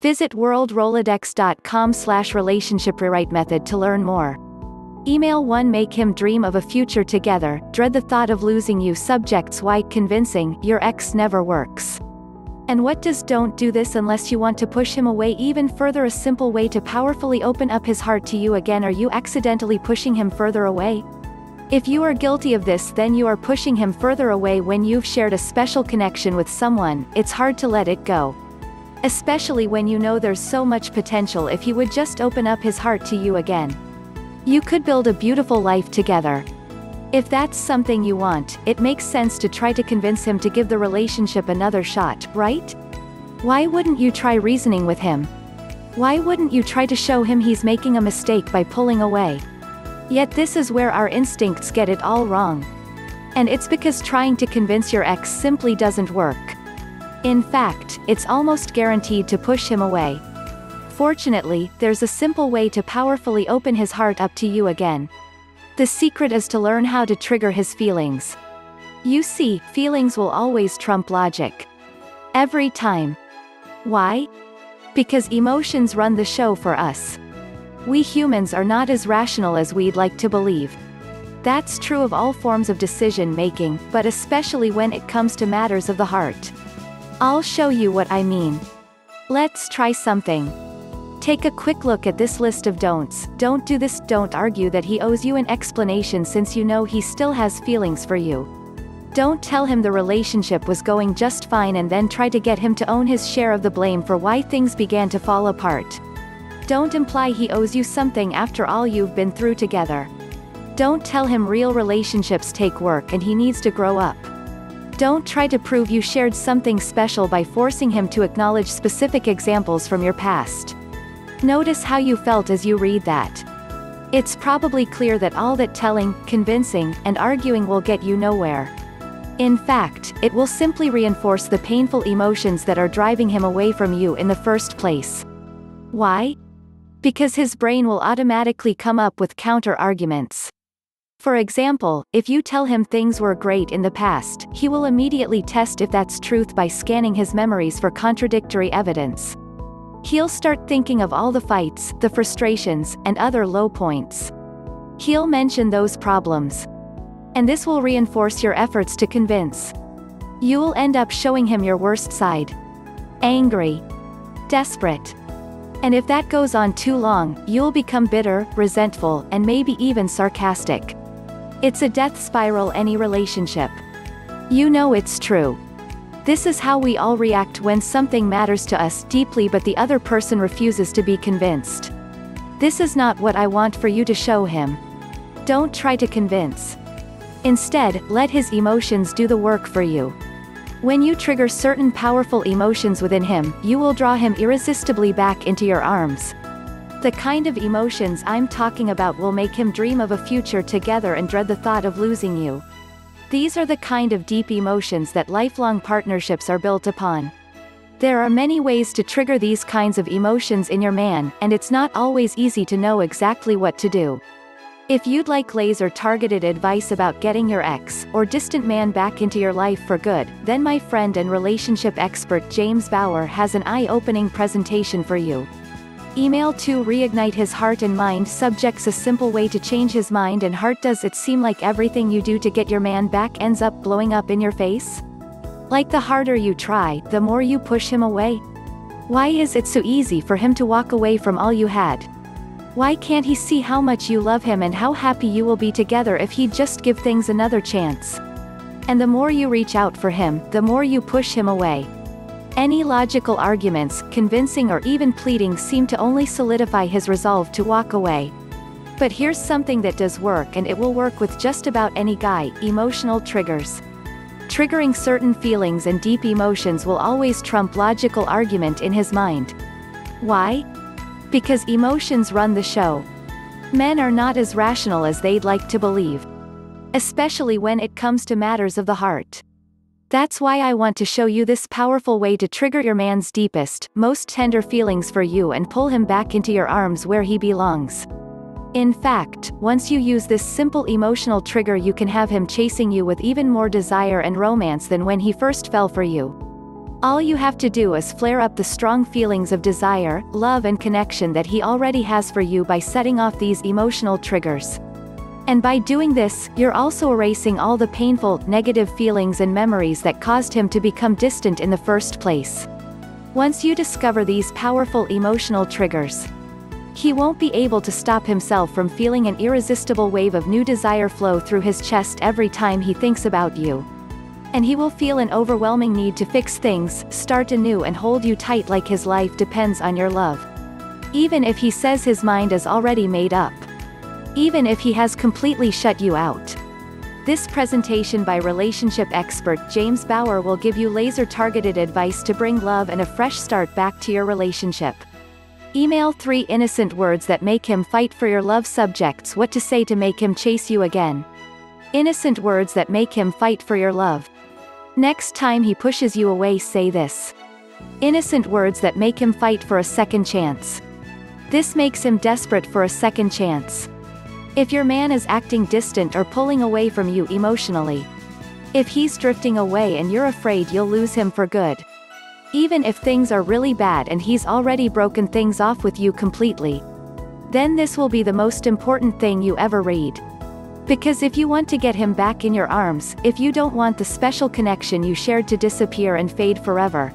Visit worldrolodex.com/relationship rewrite method to learn more. Email 1. Make him dream of a future together, dread the thought of losing you. Subjects. Why convincing your ex never works. And what does don't do this unless you want to push him away even further. A simple way to powerfully open up his heart to you again. Are you accidentally pushing him further away? If you are guilty of this, then you are pushing him further away. When you've shared a special connection with someone, it's hard to let it go. Especially when you know there's so much potential if he would just open up his heart to you again. You could build a beautiful life together. If that's something you want, it makes sense to try to convince him to give the relationship another shot, right? Why wouldn't you try reasoning with him? Why wouldn't you try to show him he's making a mistake by pulling away? Yet this is where our instincts get it all wrong. And it's because trying to convince your ex simply doesn't work. In fact, it's almost guaranteed to push him away. Fortunately, there's a simple way to powerfully open his heart up to you again. The secret is to learn how to trigger his feelings. You see, feelings will always trump logic. Every time. Why? Because emotions run the show for us. We humans are not as rational as we'd like to believe. That's true of all forms of decision-making, but especially when it comes to matters of the heart. I'll show you what I mean. Let's try something. Take a quick look at this list of don'ts. Don't do this. Don't argue that he owes you an explanation since you know he still has feelings for you. Don't tell him the relationship was going just fine and then try to get him to own his share of the blame for why things began to fall apart. Don't imply he owes you something after all you've been through together. Don't tell him real relationships take work and he needs to grow up. Don't try to prove you shared something special by forcing him to acknowledge specific examples from your past. Notice how you felt as you read that. It's probably clear that all that telling, convincing, and arguing will get you nowhere. In fact, it will simply reinforce the painful emotions that are driving him away from you in the first place. Why? Because his brain will automatically come up with counter-arguments. For example, if you tell him things were great in the past, he will immediately test if that's truth by scanning his memories for contradictory evidence. He'll start thinking of all the fights, the frustrations, and other low points. He'll mention those problems. And this will reinforce your efforts to convince. You'll end up showing him your worst side. Angry. Desperate. And if that goes on too long, you'll become bitter, resentful, and maybe even sarcastic. It's a death spiral, any relationship. You know it's true. This is how we all react when something matters to us deeply but the other person refuses to be convinced. This is not what I want for you to show him. Don't try to convince. Instead, let his emotions do the work for you. When you trigger certain powerful emotions within him, you will draw him irresistibly back into your arms. The kind of emotions I'm talking about will make him dream of a future together and dread the thought of losing you. These are the kind of deep emotions that lifelong partnerships are built upon. There are many ways to trigger these kinds of emotions in your man, and it's not always easy to know exactly what to do. If you'd like laser-targeted advice about getting your ex, or distant man back into your life for good, then my friend and relationship expert James Bauer has an eye-opening presentation for you. Email to Reignite his heart and mind. Subjects: a simple way to change his mind and heart. Does it seem like everything you do to get your man back ends up blowing up in your face? Like the harder you try, the more you push him away? Why is it so easy for him to walk away from all you had? Why can't he see how much you love him and how happy you will be together if he'd just give things another chance? And the more you reach out for him, the more you push him away. Any logical arguments, convincing or even pleading seem to only solidify his resolve to walk away. But here's something that does work, and it will work with just about any guy: emotional triggers. Triggering certain feelings and deep emotions will always trump logical argument in his mind. Why? Because emotions run the show. Men are not as rational as they'd like to believe. Especially when it comes to matters of the heart. That's why I want to show you this powerful way to trigger your man's deepest, most tender feelings for you and pull him back into your arms where he belongs. In fact, once you use this simple emotional trigger, you can have him chasing you with even more desire and romance than when he first fell for you. All you have to do is flare up the strong feelings of desire, love and connection that he already has for you by setting off these emotional triggers. And by doing this, you're also erasing all the painful, negative feelings and memories that caused him to become distant in the first place. Once you discover these powerful emotional triggers, he won't be able to stop himself from feeling an irresistible wave of new desire flow through his chest every time he thinks about you. And he will feel an overwhelming need to fix things, start anew and hold you tight like his life depends on your love. Even if he says his mind is already made up. Even if he has completely shut you out. This presentation by relationship expert James Bauer will give you laser-targeted advice to bring love and a fresh start back to your relationship. Email 3 innocent words that make him fight for your love. Subjects: what to say to make him chase you again. Innocent words that make him fight for your love. Next time he pushes you away, say this. Innocent words that make him fight for a second chance. This makes him desperate for a second chance. If your man is acting distant or pulling away from you emotionally. If he's drifting away and you're afraid you'll lose him for good. Even if things are really bad and he's already broken things off with you completely. Then this will be the most important thing you ever read. Because if you want to get him back in your arms, if you don't want the special connection you shared to disappear and fade forever,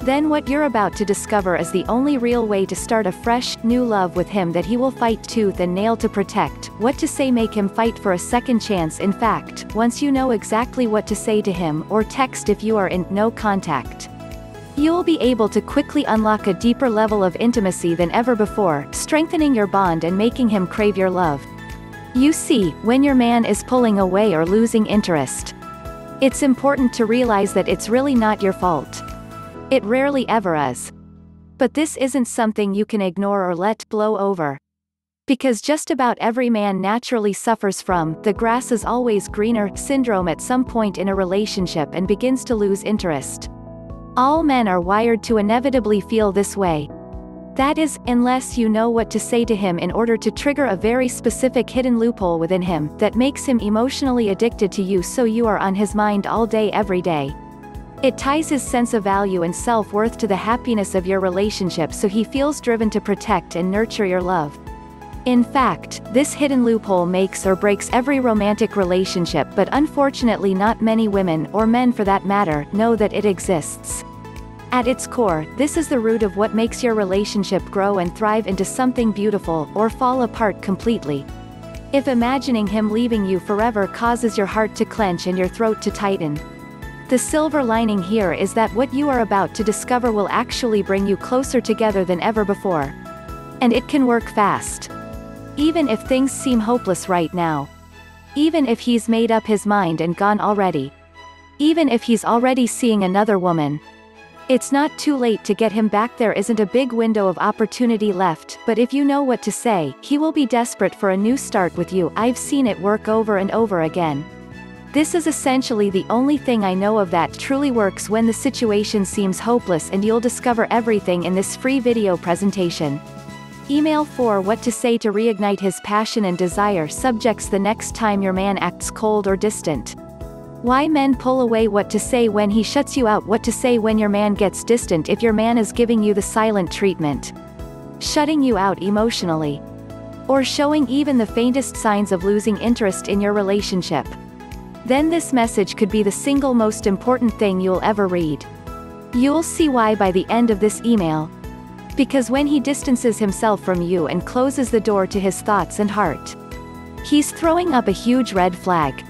then what you're about to discover is the only real way to start a fresh, new love with him that he will fight tooth and nail to protect. What to say make him fight for a second chance. In fact, once you know exactly what to say to him, or text if you are in no contact, you'll be able to quickly unlock a deeper level of intimacy than ever before, strengthening your bond and making him crave your love. You see, when your man is pulling away or losing interest, it's important to realize that it's really not your fault. It rarely ever is. But this isn't something you can ignore or let blow over. Because just about every man naturally suffers from the grass is always greener syndrome at some point in a relationship and begins to lose interest. All men are wired to inevitably feel this way. That is, unless you know what to say to him in order to trigger a very specific hidden loophole within him that makes him emotionally addicted to you, so you are on his mind all day every day. It ties his sense of value and self-worth to the happiness of your relationship, so he feels driven to protect and nurture your love. In fact, this hidden loophole makes or breaks every romantic relationship, but unfortunately not many women, or men for that matter, know that it exists. At its core, this is the root of what makes your relationship grow and thrive into something beautiful, or fall apart completely. If imagining him leaving you forever causes your heart to clench and your throat to tighten, the silver lining here is that what you are about to discover will actually bring you closer together than ever before. And it can work fast. Even if things seem hopeless right now. Even if he's made up his mind and gone already. Even if he's already seeing another woman. It's not too late to get him back. There isn't a big window of opportunity left, but if you know what to say, he will be desperate for a new start with you. I've seen it work over and over again. This is essentially the only thing I know of that truly works when the situation seems hopeless, and you'll discover everything in this free video presentation. Email 4 what to say to reignite his passion and desire. Subjects: the next time your man acts cold or distant. Why men pull away. What to say when he shuts you out. What to say when your man gets distant. If your man is giving you the silent treatment, shutting you out emotionally, or showing even the faintest signs of losing interest in your relationship, then this message could be the single most important thing you'll ever read. You'll see why by the end of this email. Because when he distances himself from you and closes the door to his thoughts and heart, he's throwing up a huge red flag.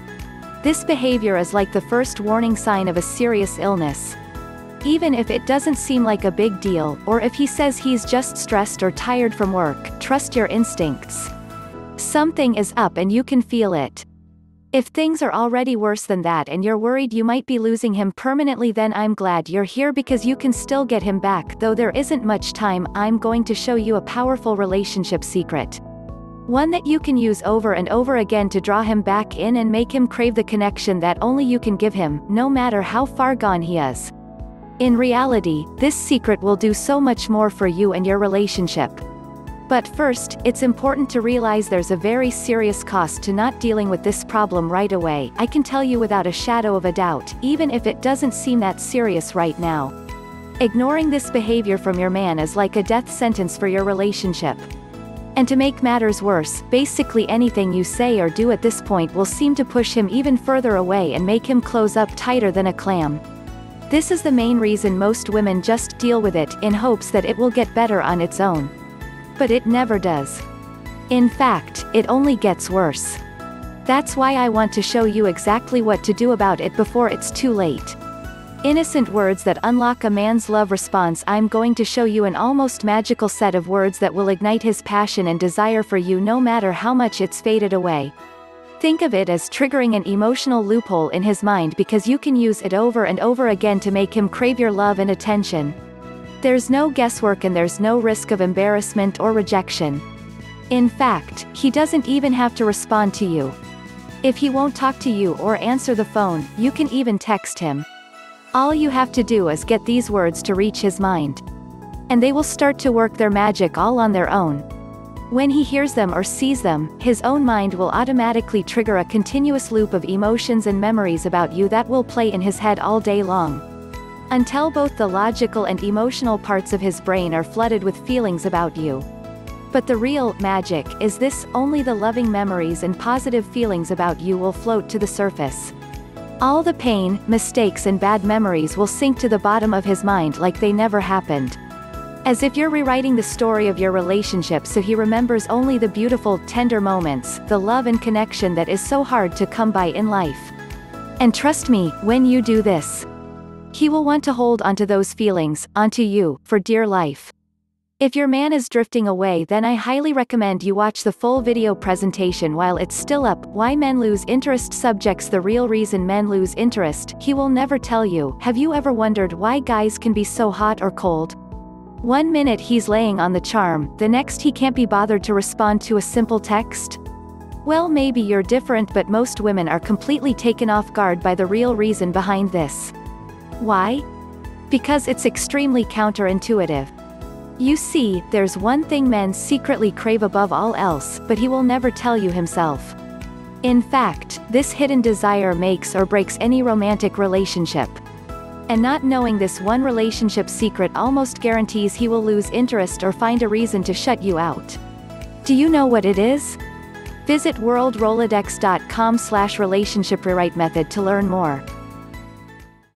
This behavior is like the first warning sign of a serious illness. Even if it doesn't seem like a big deal, or if he says he's just stressed or tired from work, trust your instincts. Something is up and you can feel it. If things are already worse than that and you're worried you might be losing him permanently, then I'm glad you're here, because you can still get him back. Though there isn't much time, I'm going to show you a powerful relationship secret. One that you can use over and over again to draw him back in and make him crave the connection that only you can give him, no matter how far gone he is. In reality, this secret will do so much more for you and your relationship. But first, it's important to realize there's a very serious cost to not dealing with this problem right away. I can tell you without a shadow of a doubt, even if it doesn't seem that serious right now. Ignoring this behavior from your man is like a death sentence for your relationship. And to make matters worse, basically anything you say or do at this point will seem to push him even further away and make him close up tighter than a clam. This is the main reason most women just deal with it, in hopes that it will get better on its own. But it never does. In fact, it only gets worse. That's why I want to show you exactly what to do about it before it's too late. Innocent words that unlock a man's love response. I'm going to show you an almost magical set of words that will ignite his passion and desire for you no matter how much it's faded away. Think of it as triggering an emotional loophole in his mind, because you can use it over and over again to make him crave your love and attention. There's no guesswork and there's no risk of embarrassment or rejection. In fact, he doesn't even have to respond to you. If he won't talk to you or answer the phone, you can even text him. All you have to do is get these words to reach his mind. And they will start to work their magic all on their own. When he hears them or sees them, his own mind will automatically trigger a continuous loop of emotions and memories about you that will play in his head all day long, until both the logical and emotional parts of his brain are flooded with feelings about you. But the real magic is this: only the loving memories and positive feelings about you will float to the surface. All the pain, mistakes and bad memories will sink to the bottom of his mind like they never happened. As if you're rewriting the story of your relationship so he remembers only the beautiful, tender moments, the love and connection that is so hard to come by in life. And trust me, when you do this, he will want to hold onto those feelings, onto you, for dear life. If your man is drifting away, then I highly recommend you watch the full video presentation while it's still up. Why Men Lose Interest. Subjects: the real reason men lose interest, he will never tell you. Have you ever wondered why guys can be so hot or cold? One minute he's laying on the charm, the next he can't be bothered to respond to a simple text? Well, maybe you're different, but most women are completely taken off guard by the real reason behind this. Why? Because it's extremely counterintuitive. You see, there's one thing men secretly crave above all else, but he will never tell you himself. In fact, this hidden desire makes or breaks any romantic relationship. And not knowing this one relationship secret almost guarantees he will lose interest or find a reason to shut you out. Do you know what it is? Visit worldrolodex.com/relationship rewrite method to learn more.